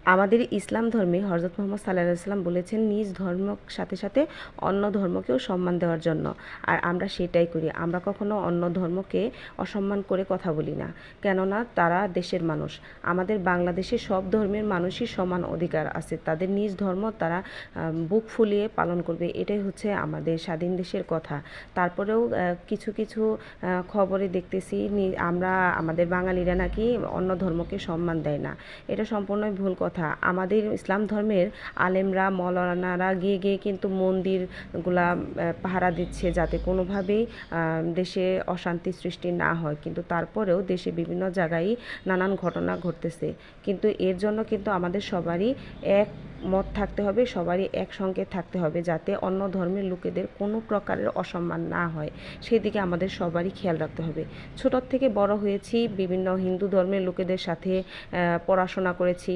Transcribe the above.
আমাদের ইসলাম ধর্মে হযরত মুহাম্মদ সাল্লাল্লাহু আলাইহি ওয়াসাল্লাম বলেছেন নিজ ধর্মের সাথে সাথে অন্য ধর্মকেও সম্মান দেওয়ার জন্য। আর আমরা সেটাই করি। আমরা কখনো অন্য ধর্মকে অসম্মান করে কথা বলি না। কেননা তারা দেশের মানুষ। আমাদের বাংলাদেশে সব ধর্মের মানুষই সমান অধিকার আছে। তাদের নিজ ধর্ম তারা বুক ফুলিয়ে পালন করবে। এটাই হচ্ছে আমাদের স্বাধীন দেশের কথা। তারপরেও কিছু কিছু খবরে দেখতেছি আমরা আমাদের বাঙালিরা নাকি অন্য ধর্মকে সম্মান দেয় না। এটা সম্পূর্ণই ভুল কথা। আমাদের ইসলাম ধর্মের আলেমরা মৌলানারা গিয়ে গিয়ে কিন্তু মন্দিরগুলা পাহারা দিচ্ছে যাতে কোনোভাবেই দেশে অশান্তি সৃষ্টি না হয়, কিন্তু তারপরেও দেশে বিভিন্ন জায়গায় নানান ঘটনা ঘটতেছে। কিন্তু এর জন্য কিন্তু আমাদের সবারই এক মত থাকতে হবে, সবারই একসঙ্গে থাকতে হবে যাতে অন্য ধর্মের লোকেদের কোনো প্রকারের অসম্মান না হয়, সেদিকে আমাদের সবারই খেয়াল রাখতে হবে। ছোটোর থেকে বড় হয়েছি বিভিন্ন হিন্দু ধর্মের লোকেদের সাথে, পড়াশোনা করেছি।